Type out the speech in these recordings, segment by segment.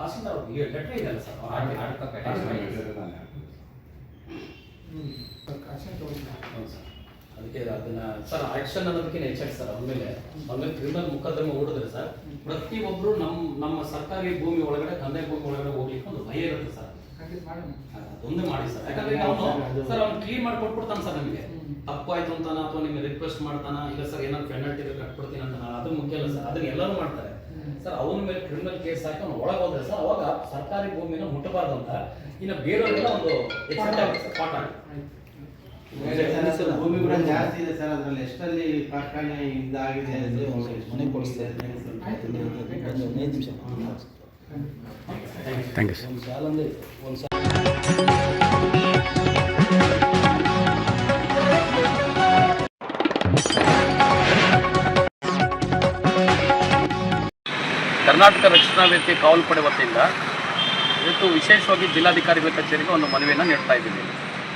Tahsildar letter ಇದೆಯಲ್ಲ sir ಹೌದು sir ಅದಕ್ಕೆ ಅದನ್ನ ಸರ್ ಆಕ್ಷನ್ ಅನ್ನೋದಕ್ಕಿಂತ ಹೆಚ್ಚಾಗಿ ಸರ್ ಆಮೇಲೆ ಕ್ರಿಮಿನಲ್ ಮೊಕದ್ದಮೆ ಹೂಡಿದ್ರೆ ಸರ್ ಪ್ರತಿಯೊಬ್ಬರು ನಮ್ಮ ಸರ್ಕಾರಿ ಭೂಮಿ ಒಳಗಡೆ ಕಂದಾಯ ಭೂಮಿ ಒಳಗಡೆ ಹೋಗ್ಲಿಕ್ಕೆ ಒಂದು ಭಯ ಇರುತ್ತೆ ಸರ್ ಅದೊಂದು ಮಾಡಿ ಸರ್ ಯಾಕಂದ್ರೆ ಸರ್ ಅವ್ನು ಕ್ಲೀನ್ ಮಾಡಿ ಕೊಟ್ಬಿಡ್ತಾನೆ ಸರ್ ನಮಗೆ ತಪ್ಪಾಯ್ತು ಅಂತಾನ ಅಥವಾ ನಿಮ್ಗೆ ರಿಕ್ವೆಸ್ಟ್ ಮಾಡ್ತಾನ ಇಲ್ಲ ಸರ್ ಏನಾದ್ರು ಪೆನಾಲ್ಟಿ ಕಟ್ಬಿಡ್ತೀನಿ ಅಂತ ಅದು ಮುಖ್ಯ ಅಲ್ಲ ಸರ್ ಅದನ್ನ ಎಲ್ಲರೂ ಮಾಡ್ತಾರೆ ಸರ್ ಅವನ ಮೇಲೆ ಕ್ರಿಮಿನಲ್ ಕೇಸ್ ಹಾಕಿ ಅವ್ನು ಒಳಗೆ ಹೋದ್ರೆ ಸರ್ ಅವಾಗ ಸರ್ಕಾರಿ ಭೂಮಿನ ಮುಟ್ಟಬಾರ್ದು ಅಂತ ಇನ್ನು ಬೇರೆಯವರೆಲ್ಲ ಒಂದು ಎಕ್ಸೆಪ್ಟ್ ಆಗುತ್ತೆ ಸರ್ ಪಾಠ ಭೂಮಿ ಕೂಡ ಜಾಸ್ತಿ ಇದೆ ಸರ್ ಅದರಲ್ಲಿ ಎಷ್ಟಲ್ಲಿ ಕಾರ್ಖಾನೆ ಇದಾಗಿದೆ ಮನೆ ಕೊಡಿಸ್ತಾರೆ ಥ್ಯಾಂಕ್ ಯು ಸರ್. ಕರ್ನಾಟಕ ರಕ್ಷಣಾ ವೇದಿಕೆ ಕಾವಲು ಪಡೆ ವತಿಯಿಂದ ಇವತ್ತು ವಿಶೇಷವಾಗಿ ಜಿಲ್ಲಾಧಿಕಾರಿಗಳ ಕಚೇರಿಗೆ ಒಂದು ಮನವಿಯನ್ನು ನೀಡ್ತಾ ಇದ್ದೀವಿ.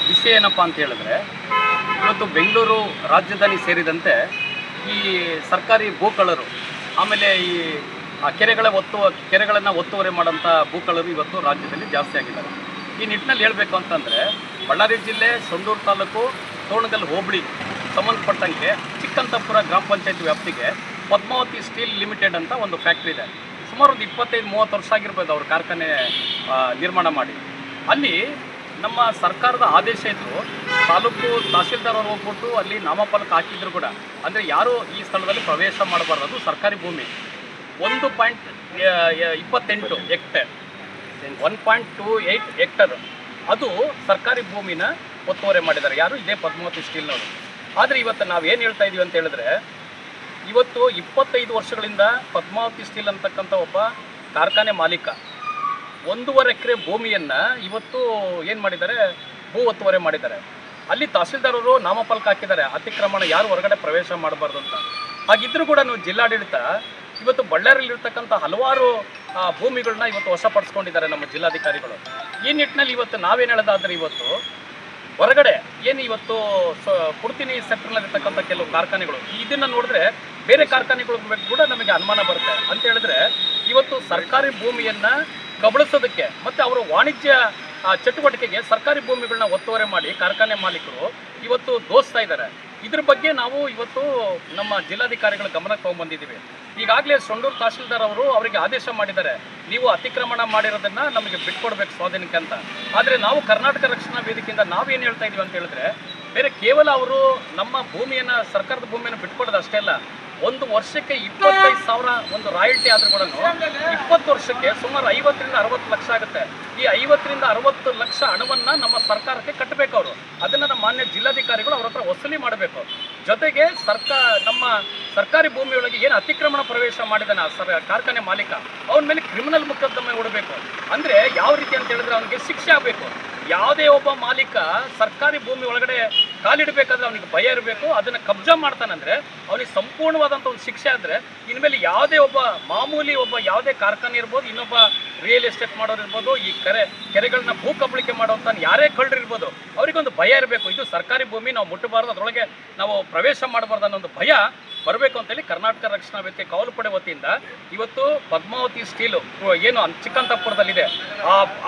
ವಿಷಯ ಏನಪ್ಪ ಅಂತ ಹೇಳಿದ್ರೆ ಇವತ್ತು ಬೆಂಗಳೂರು ರಾಜಧಾನಿ ಸೇರಿದಂತೆ ಈ ಸರ್ಕಾರಿ ಭೂಕಳ್ಳರು ಆಮೇಲೆ ಈ ಕೆರೆಗಳನ್ನು ಒತ್ತುವರಿ ಮಾಡೋಂಥ ಭೂಕಳ್ಳರು ಇವತ್ತು ರಾಜ್ಯದಲ್ಲಿ ಜಾಸ್ತಿ ಆಗಿದ್ದಾರೆ. ಈ ನಿಟ್ಟಿನಲ್ಲಿ ಹೇಳಬೇಕು ಅಂತಂದರೆ ಬಳ್ಳಾರಿ ಜಿಲ್ಲೆ ಸೊಂಡೂರು ತಾಲೂಕು ತೋರಣಗಲ್ ಹೋಬಳಿ ಸಂಬಂಧಪಟ್ಟಂಗೆ ಚಿಕ್ಕಂತಪುರ ಗ್ರಾಮ ಪಂಚಾಯತ್ ವ್ಯಾಪ್ತಿಗೆ ಪದ್ಮಾವತಿ ಸ್ಟೀಲ್ ಲಿಮಿಟೆಡ್ ಅಂತ ಒಂದು ಫ್ಯಾಕ್ಟ್ರಿ ಇದೆ. ಸುಮಾರು ಒಂದು 25-30 ವರ್ಷ ಆಗಿರ್ಬೋದು ಅವ್ರ ಕಾರ್ಖಾನೆ ನಿರ್ಮಾಣ ಮಾಡಿ. ಅಲ್ಲಿ ನಮ್ಮ ಸರ್ಕಾರದ ಆದೇಶ ಇದ್ದರು ತಾಲೂಕು ತಹಸೀಲ್ದಾರ್ ಅವರು ಹೋಗ್ಬಿಟ್ಟು ಅಲ್ಲಿ ನಾಮಫಲಕ ಹಾಕಿದ್ರು ಕೂಡ ಅಂದರೆ ಯಾರು ಈ ಸ್ಥಳದಲ್ಲಿ ಪ್ರವೇಶ ಮಾಡಬಾರ್ದು. ಅದು ಸರ್ಕಾರಿ ಭೂಮಿ 1.28 ಹೆಕ್ಟೇರ್ 1.28 ಹೆಕ್ಟರ್ ಅದು ಸರ್ಕಾರಿ ಭೂಮಿನ ಒತ್ತುವರಿ ಮಾಡಿದ್ದಾರೆ. ಯಾರು ಇದೇ ಪದ್ಮಾವತಿ ಸ್ಟೀಲ್ನವರು. ಆದರೆ ಇವತ್ತು ನಾವೇನು ಹೇಳ್ತಾ ಇದ್ದೀವಿ ಅಂತ ಹೇಳಿದ್ರೆ ಇವತ್ತು 25 ವರ್ಷಗಳಿಂದ ಪದ್ಮಾವತಿ ಸ್ಟೀಲ್ ಅಂತಕ್ಕಂಥ ಒಬ್ಬ ಕಾರ್ಖಾನೆ ಮಾಲೀಕ 1.5 ಎಕರೆ ಭೂಮಿಯನ್ನು ಇವತ್ತು ಏನು ಮಾಡಿದ್ದಾರೆ, ಭೂ ಒತ್ತುವರಿ ಮಾಡಿದ್ದಾರೆ. ಅಲ್ಲಿ ತಹಸೀಲ್ದಾರರು ನಾಮಫಲಕ ಹಾಕಿದ್ದಾರೆ, ಅತಿಕ್ರಮಣ ಯಾರು ಹೊರಗಡೆ ಪ್ರವೇಶ ಮಾಡಬಾರ್ದು ಅಂತ. ಹಾಗಿದ್ದರೂ ಕೂಡ ನಾವು ಜಿಲ್ಲಾಡಳಿತ ಇವತ್ತು ಬಳ್ಳಾರಿಯಲ್ಲಿರ್ತಕ್ಕಂಥ ಹಲವಾರು ಭೂಮಿಗಳನ್ನ ಇವತ್ತು ವಶಪಡಿಸ್ಕೊಂಡಿದ್ದಾರೆ ನಮ್ಮ ಜಿಲ್ಲಾಧಿಕಾರಿಗಳು. ಈ ನಿಟ್ಟಿನಲ್ಲಿ ಇವತ್ತು ನಾವೇನು ಹೇಳೋದಾದರೆ ಇವತ್ತು ಹೊರಗಡೆ ಏನು ಇವತ್ತು ಕುಡ್ತಿನಿ ಸೆಕ್ಟರ್ನಲ್ಲಿರ್ತಕ್ಕಂಥ ಕೆಲವು ಕಾರ್ಖಾನೆಗಳು ಇದನ್ನು ನೋಡಿದ್ರೆ ಬೇರೆ ಕಾರ್ಖಾನೆಗಳ ಬಗ್ಗೆ ಕೂಡ ನಮಗೆ ಅನುಮಾನ ಬರುತ್ತೆ ಅಂತ ಹೇಳಿದ್ರೆ ಇವತ್ತು ಸರ್ಕಾರಿ ಭೂಮಿಯನ್ನು ಕಬಳಿಸೋದಕ್ಕೆ ಮತ್ತು ಅವರ ವಾಣಿಜ್ಯ ಚಟುವಟಿಕೆಗೆ ಸರ್ಕಾರಿ ಭೂಮಿಗಳನ್ನ ಒತ್ತುವರಿ ಮಾಡಿ ಕಾರ್ಖಾನೆ ಮಾಲೀಕರು ಇವತ್ತು ದೋಸ್ತಾ ಇದ್ದಾರೆ. ಇದ್ರ ಬಗ್ಗೆ ನಾವು ಇವತ್ತು ನಮ್ಮ ಜಿಲ್ಲಾಧಿಕಾರಿಗಳ ಗಮನಕ್ಕೆ ತೊಗೊಂಡ್ಬಂದಿದ್ದೀವಿ. ಈಗಾಗಲೇ ಸೊಂಡೂರು ತಹಸೀಲ್ದಾರ್ ಅವರು ಅವರಿಗೆ ಆದೇಶ ಮಾಡಿದ್ದಾರೆ, ನೀವು ಅತಿಕ್ರಮಣ ಮಾಡಿರೋದನ್ನು ನಮಗೆ ಬಿಟ್ಕೊಡ್ಬೇಕು ಸ್ವಾಧೀನಕ್ಕೆ ಅಂತ. ಆದರೆ ನಾವು ಕರ್ನಾಟಕ ರಕ್ಷಣಾ ವೇದಿಕೆಯಿಂದ ನಾವೇನು ಹೇಳ್ತಾ ಇದ್ದೀವಿ ಅಂತ ಹೇಳಿದ್ರೆ ಬೇರೆ ಕೇವಲ ಅವರು ನಮ್ಮ ಭೂಮಿಯನ್ನು ಸರ್ಕಾರದ ಭೂಮಿಯನ್ನು ಬಿಟ್ಕೊಡೋದು ಅಷ್ಟೇ ಅಲ್ಲ, ಒಂದು ವರ್ಷಕ್ಕೆ 25,000 ಒಂದು ರಾಯಲ್ಟಿ ಆದರೂ ಕೂಡ 20 ವರ್ಷಕ್ಕೆ ಸುಮಾರು 50 ರಿಂದ 60 ಲಕ್ಷ ಆಗುತ್ತೆ. ಈ 50 ರಿಂದ 60 ಲಕ್ಷ ಹಣವನ್ನು ನಮ್ಮ ಸರ್ಕಾರಕ್ಕೆ ಕಟ್ಟಬೇಕು ಅವರು. ಅದನ್ನು ನಮ್ಮ ಮಾನ್ಯ ಜಿಲ್ಲಾಧಿಕಾರಿಗಳು ಅವ್ರ ಹತ್ರ ವಸೂಲಿ ಮಾಡಬೇಕು. ಜೊತೆಗೆ ನಮ್ಮ ಸರ್ಕಾರಿ ಭೂಮಿಯೊಳಗೆ ಏನು ಅತಿಕ್ರಮಣ ಪ್ರವೇಶ ಮಾಡಿದಾನೆ ಕಾರ್ಖಾನೆ ಮಾಲೀಕ ಅವನ ಮೇಲೆ ಕ್ರಿಮಿನಲ್ ಮೊಕದ್ದಮೆ ಹೂಡಬೇಕು. ಅಂದರೆ ಯಾವ ರೀತಿ ಅಂತ ಹೇಳಿದ್ರೆ ಅವನಿಗೆ ಶಿಕ್ಷೆ ಆಗಬೇಕು. ಯಾವುದೇ ಒಬ್ಬ ಮಾಲೀಕ ಸರ್ಕಾರಿ ಭೂಮಿ ಒಳಗಡೆ ಕಾಲಿಡಬೇಕಾದ್ರೆ ಅವನಿಗೆ ಭಯ ಇರಬೇಕು. ಅದನ್ನು ಕಬ್ಜಾ ಮಾಡ್ತಾನಂದರೆ ಅವನಿಗೆ ಸಂಪೂರ್ಣವಾದಂಥ ಒಂದು ಶಿಕ್ಷೆ ಆದರೆ ಇನ್ಮೇಲೆ ಯಾವುದೇ ಒಬ್ಬ ಮಾಮೂಲಿ ಯಾವುದೇ ಕಾರ್ಖಾನೆ ಇರ್ಬೋದು, ಇನ್ನೊಬ್ಬ ರಿಯಲ್ ಎಸ್ಟೇಟ್ ಮಾಡೋರು ಇರ್ಬೋದು, ಈ ಕೆರೆಗಳನ್ನ ಭೂ ಕಬಳಿಕೆ ಮಾಡುವಂಥ ಯಾರೇ ಕಳ್ಳರಿರ್ಬೋದು ಅವರಿಗೊಂದು ಭಯ ಇರಬೇಕು. ಇದು ಸರ್ಕಾರಿ ಭೂಮಿ, ನಾವು ಮುಟ್ಟಬಾರ್ದು, ಅದರೊಳಗೆ ನಾವು ಪ್ರವೇಶ ಮಾಡಬಾರ್ದು ಅನ್ನೋ ಒಂದು ಭಯ ಬರಬೇಕು ಅಂತೇಳಿ ಕರ್ನಾಟಕ ರಕ್ಷಣಾ ವೇದಿಕೆ ಕಾವಲು ಪಡೆ ವತಿಯಿಂದ ಇವತ್ತು ಪದ್ಮಾವತಿ ಸ್ಟೀಲು ಏನು ಚಿಕ್ಕಂತಪುರದಲ್ಲಿದೆ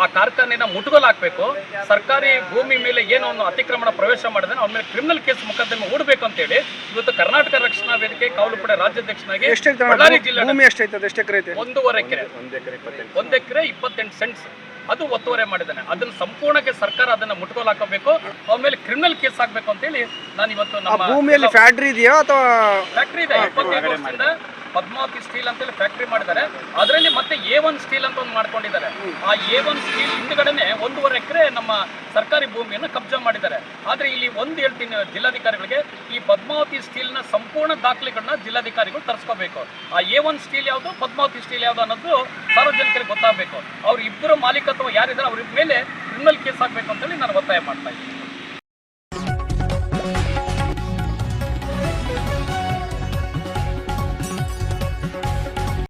ಆ ಕಾರ್ಖಾನೆನ ಮುಟ್ಟುಗೋಲು ಹಾಕಬೇಕು. ಸರ್ಕಾರಿ ಭೂಮಿ ಮೇಲೆ ಏನೋ ಒಂದು ಅತಿಕ್ರಮಣ ಪ್ರವೇಶ ಮಾಡಿದ್ರೆ ಅವ್ರ ಮೇಲೆ ಕ್ರಿಮಿನಲ್ ಕೇಸ್ ಮೊಕದ್ದಮೆ ಹೂಡಬೇಕು ಅಂತೇಳಿ ಇವತ್ತು ಕರ್ನಾಟಕ ರಕ್ಷಣಾ ವೇದಿಕೆ ಕಾವಲು ಪಡೆ ರಾಜ್ಯಾಧ್ಯಕ್ಷನಾಗಿ ಬಳ್ಳಾರಿ ಜಿಲ್ಲೆ 1.5 ಎಕರೆ 1 ಎಕರೆ 28 ಸೆಂಟ್ಸ್ ಅದು ಒತ್ತುವರಿ ಮಾಡಿದ್ದಾನೆ. ಅದನ್ನು ಸಂಪೂರ್ಣಕ್ಕೆ ಸರ್ಕಾರ ಅದನ್ನು ಮುಟ್ಗೋಲು ಹಾಕಬೇಕು, ಅವ್ರ ಮೇಲೆ ಕ್ರಿಮಿನಲ್ ಕೇಸ್ ಹಾಕಬೇಕು ಅಂತೇಳಿ ನಾನು ಇವತ್ತು ನಮ್ಮ ಭೂಮಿಯಲ್ಲಿ ಫ್ಯಾಕ್ಟ್ರಿ ಇದೆಯಾ ಅಥವಾ ಫ್ಯಾಕ್ಟ್ರಿ ಇದೆ 25 ವರ್ಷದಿಂದ ಪದ್ಮಾವತಿ ಸ್ಟೀಲ್ ಅಂತೇಳಿ ಫ್ಯಾಕ್ಟ್ರಿ ಮಾಡಿದ್ದಾರೆ. ಅದರಲ್ಲಿ ಮತ್ತೆ A1 ಸ್ಟೀಲ್ ಅಂತ ಒಂದು ಮಾಡ್ಕೊಂಡಿದ್ದಾರೆ. ಆ A1 ಸ್ಟೀಲ್ ಹಿಂದ್ಗಡೆನೆ 1.5 ಎಕರೆ ನಮ್ಮ ಸರ್ಕಾರಿ ಭೂಮಿಯನ್ನು ಕಬ್ಜಾ ಮಾಡಿದ್ದಾರೆ. ಆದರೆ ಇಲ್ಲಿ ಒಂದು ಹೇಳ್ತೀನಿ ಜಿಲ್ಲಾಧಿಕಾರಿಗಳಿಗೆ, ಈ ಪದ್ಮಾವತಿ ಸ್ಟೀಲ್ನ ಸಂಪೂರ್ಣ ದಾಖಲೆಗಳನ್ನ ಜಿಲ್ಲಾಧಿಕಾರಿಗಳು ತರಿಸ್ಕೋಬೇಕು. ಆ A1 ಸ್ಟೀಲ್ ಯಾವುದು, ಪದ್ಮಾವತಿ ಸ್ಟೀಲ್ ಯಾವುದು ಅನ್ನೋದು ಸಾರ್ವಜನಿಕರಿಗೆ ಗೊತ್ತಾಗಬೇಕು. ಅವ್ರ ಇಬ್ಬರು ಮಾಲೀಕತ್ವ ಯಾರಿದ್ದಾರೆ ಅವ್ರ ಮೇಲೆ ಕ್ರಿಮಿನಲ್ ಕೇಸ್ ಹಾಕಬೇಕು ಅಂತೇಳಿ ನಾನು ಒತ್ತಾಯ ಮಾಡ್ತಾ ಇದ್ದೀನಿ.